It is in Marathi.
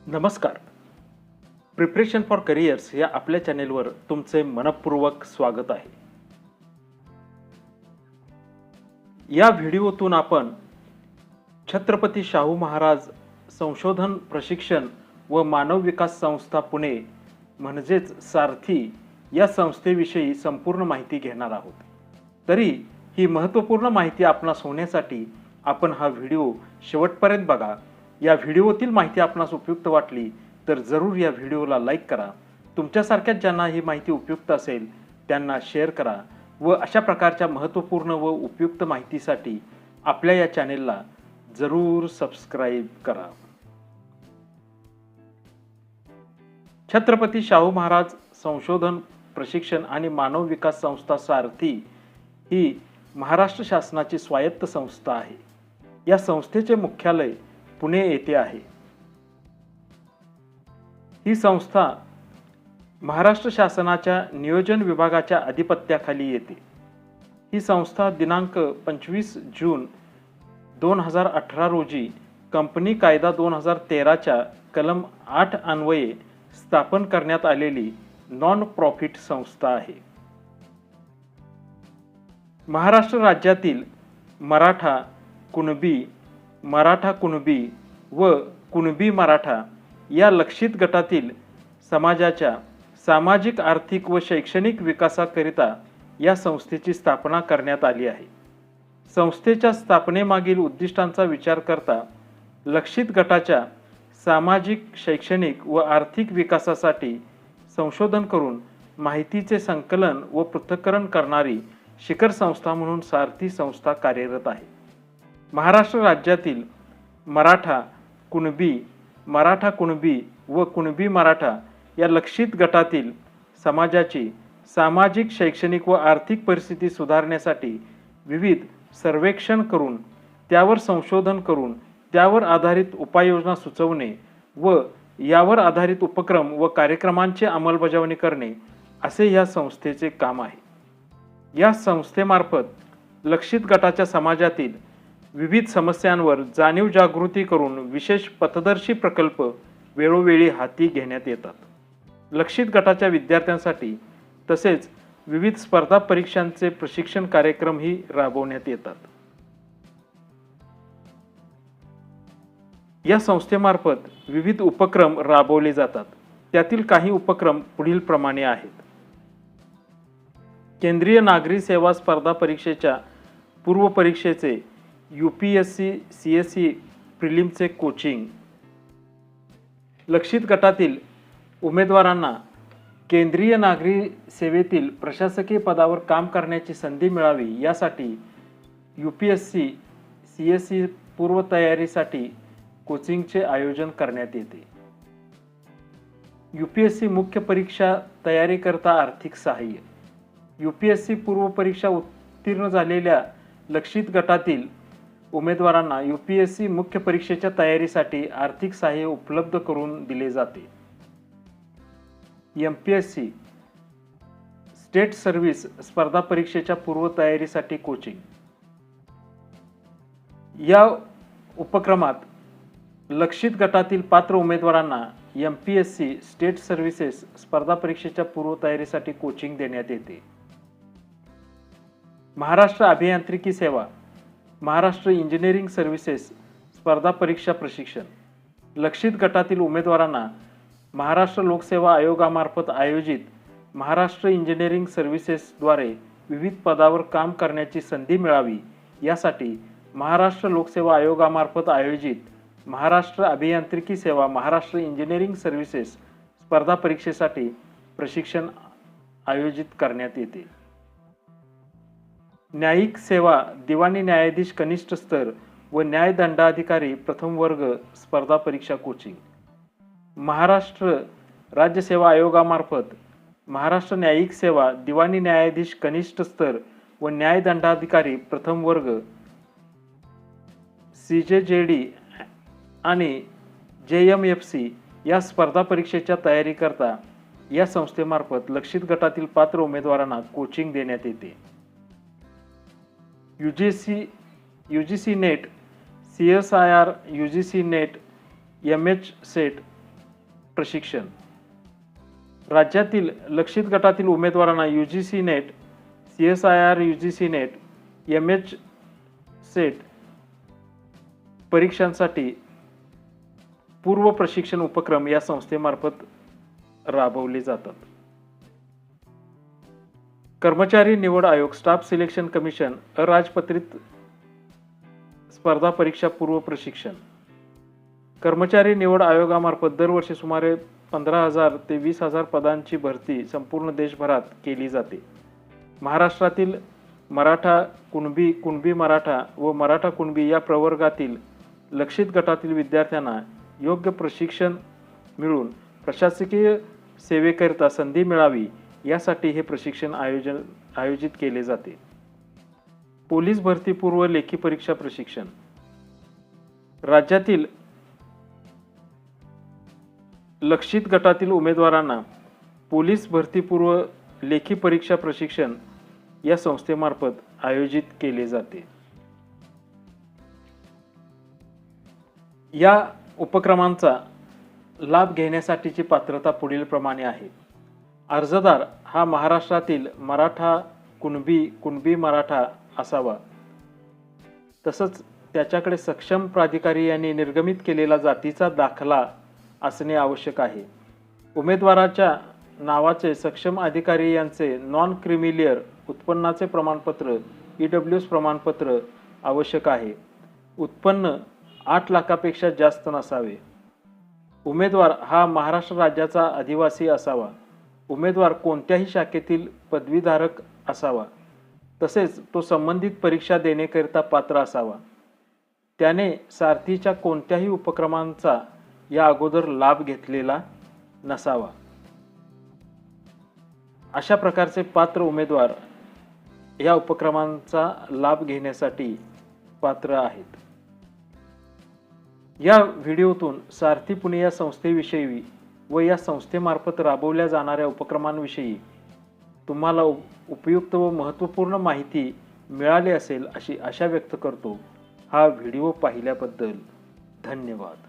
नमस्कार. प्रिपरेशन फॉर करिअर्स या आपल्या चॅनेलवर तुमचे मनपूर्वक स्वागत आहे. या व्हिडिओतून आपण छत्रपती शाहू महाराज संशोधन प्रशिक्षण व मानव विकास संस्था पुणे म्हणजेच सारथी या संस्थेविषयी संपूर्ण माहिती घेणार आहोत. तरी ही महत्त्वपूर्ण माहिती आपणास होण्यासाठी आपण हा व्हिडिओ शेवटपर्यंत बघा. या व्हिडिओतील माहिती आपणास उपयुक्त वाटली तर जरूर या व्हिडिओला लाईक करा. तुमच्यासारख्याच ज्यांना ही माहिती उपयुक्त असेल त्यांना शेअर करा व अशा प्रकारच्या महत्त्वपूर्ण व उपयुक्त माहितीसाठी आपल्या या चॅनेलला जरूर सबस्क्राईब करा. छत्रपती शाहू महाराज संशोधन प्रशिक्षण आणि मानव विकास संस्था सारथी ही महाराष्ट्र शासनाची स्वायत्त संस्था आहे. या संस्थेचे मुख्यालय पुणे येथे आहे. ही संस्था महाराष्ट्र शासनाच्या नियोजन विभागाच्या अधिपत्याखाली येते. ही संस्था दिनांक 25 जून 2018 रोजी कंपनी कायदा 2013च्या कलम 8 अन्वये स्थापन करण्यात आलेली नॉन प्रॉफिट संस्था आहे. महाराष्ट्र राज्यातील मराठा, कुणबी व कुणबी मराठा या लक्षित गटातील समाजाच्या सामाजिक, आर्थिक व शैक्षणिक विकासाकरिता या संस्थेची स्थापना करण्यात आली आहे. संस्थेच्या स्थापनेमागील उद्दिष्टांचा विचार करता लक्षित गटाच्या सामाजिक, शैक्षणिक व आर्थिक विकासासाठी संशोधन करून माहितीचे संकलन व पृथक्करण करणारी शिखर संस्था म्हणून सारथी संस्था कार्यरत आहे. महाराष्ट्र राज्यातील मराठा, कुणबी व कुणबी मराठा या लक्षित गटातील समाजाची सामाजिक, शैक्षणिक व आर्थिक परिस्थिती सुधारण्यासाठी विविध सर्वेक्षण करून त्यावर संशोधन करून त्यावर आधारित उपाययोजना सुचवणे व यावर आधारित उपक्रम व कार्यक्रमांची अंमलबजावणी करणे असे या संस्थेचे काम आहे. या संस्थेमार्फत लक्षित गटाच्या समाजातील विविध समस्यांवर जाणीव जागृती करून विशेष पथदर्शी प्रकल्प वेळोवेळी हाती घेण्यात येतात. लक्षित गटाच्या विद्यार्थ्यांसाठी तसेच विविध स्पर्धा परीक्षांचे प्रशिक्षण कार्यक्रमही राबवण्यात येतात. या संस्थेमार्फत विविध उपक्रम राबवले जातात. त्यातील काही उपक्रम पुढील प्रमाणे आहेत. केंद्रीय नागरी सेवा स्पर्धा परीक्षेच्या पूर्व परीक्षेचे UPSC CSE प्रिलिमचे कोचिंग. लक्षित गटातील उमेदवारांना केंद्रीय नागरी सेवेतील प्रशासकीय पदावर काम करण्याची संधी मिळावी यासाठी UPSC CSE पूर्वतयारीसाठी कोचिंगचे आयोजन करण्यात येते. UPSC मुख्य परीक्षा तयारीकरता आर्थिक सहाय्य. UPSC पूर्व परीक्षा उत्तीर्ण झालेल्या लक्षित गटातील उमेदवारांना UPSC मुख्य परीक्षेच्या तयारीसाठी आर्थिक सहाय्य उपलब्ध करून दिले जाते. MPSC स्टेट सर्व्हिस स्पर्धा परीक्षेच्या पूर्व तयारीसाठी कोचिंग. या उपक्रमात लक्षित गटातील पात्र उमेदवारांना MPSC स्टेट सर्व्हिसेस स्पर्धा परीक्षेच्या पूर्व तयारीसाठी कोचिंग देण्यात येते. महाराष्ट्र अभियांत्रिकी सेवा, महाराष्ट्र इंजिनिअरिंग सर्व्हिसेस स्पर्धा परीक्षा प्रशिक्षण. लक्षित गटातील उमेदवारांना महाराष्ट्र लोकसेवा आयोगामार्फत आयोजित महाराष्ट्र इंजिनिअरिंग सर्व्हिसेसद्वारे विविध पदावर काम करण्याची संधी मिळावी यासाठी महाराष्ट्र लोकसेवा आयोगामार्फत आयोजित महाराष्ट्र अभियांत्रिकी सेवा महाराष्ट्र इंजिनिअरिंग सर्व्हिसेस स्पर्धा परीक्षेसाठी प्रशिक्षण आयोजित करण्यात येते. न्यायिक सेवा दिवाणी न्यायाधीश कनिष्ठ स्तर व न्यायदंडाधिकारी प्रथम वर्ग स्पर्धा परीक्षा कोचिंग. महाराष्ट्र राज्य सेवा आयोगामार्फत महाराष्ट्र न्यायिक सेवा दिवाणी न्यायाधीश कनिष्ठ स्तर व न्यायदंडाधिकारी प्रथम वर्ग CJJD आणि JMFC या स्पर्धा परीक्षेच्या तयारीकरता या संस्थेमार्फत लक्षित गटातील पात्र उमेदवारांना कोचिंग देण्यात येते. UGC net, CSIR, UGC net, MH set प्रशिक्षण. राज्यातील लक्षित गटातील उमेदवारांना UGC net, CSIR UGC net, MH set परीक्षांसाठी पूर्व प्रशिक्षण उपक्रम या संस्थेमार्फत राबवले जातात. कर्मचारी निवड आयोग, स्टाफ सिलेक्शन कमिशन, अराजपत्रित स्पर्धा परीक्षा पूर्व प्रशिक्षण. कर्मचारी निवड आयोगामार्फत दरवर्षी सुमारे 15,000 ते 20,000 पदांची भरती संपूर्ण देशभरात केली जाते. महाराष्ट्रातील मराठा, कुणबी, कुणबी मराठा व मराठा कुणबी या प्रवर्गातील लक्षित गटातील विद्यार्थ्यांना योग्य प्रशिक्षण मिळून प्रशासकीय सेवेकरिता संधी मिळावी यासाठी हे प्रशिक्षण आयोजित केले जाते. पोलीस भरती पूर्व लेखी परीक्षा प्रशिक्षण. राज्यातील लक्षित गटातील उमेदवारांना पोलीस भरतीपूर्व लेखी परीक्षा प्रशिक्षण या संस्थेमार्फत आयोजित केले जाते. या उपक्रमांचा लाभ घेण्यासाठीची पात्रता पुढील प्रमाणे आहे. अर्जदार हा महाराष्ट्रातील मराठा, कुणबी, कुणबी मराठा असावा. तसंच त्याच्याकडे सक्षम प्राधिकारी यांनी निर्गमित केलेला जातीचा दाखला असणे आवश्यक आहे. उमेदवाराच्या नावाचे सक्षम अधिकारी यांचे नॉन क्रिमिलियर उत्पन्नाचे प्रमाणपत्र EWS प्रमाणपत्र आवश्यक आहे. उत्पन्न 8 लाखापेक्षा जास्त नसावे. उमेदवार हा महाराष्ट्र राज्याचा आदिवासी असावा. उमेदवार कोणत्याही शाखेतील पदवीधारक असावा. तसेच तो संबंधित परीक्षा देण्याकरिता पात्र असावा. त्याने सारथीच्या कोणत्याही उपक्रमांचा या अगोदर लाभ घेतलेला नसावा. अशा प्रकारचे पात्र उमेदवार या उपक्रमांचा लाभ घेण्यासाठी पात्र आहेत. या व्हिडिओतून सारथी पुणे या संस्थेविषयी व या संस्थेमार्फत राबवल्या जाणाऱ्या उपक्रमांविषयी तुम्हाला उपयुक्त व महत्त्वपूर्ण माहिती मिळाली असेल अशी आशा व्यक्त करतो. हा व्हिडिओ पाहिल्याबद्दल धन्यवाद.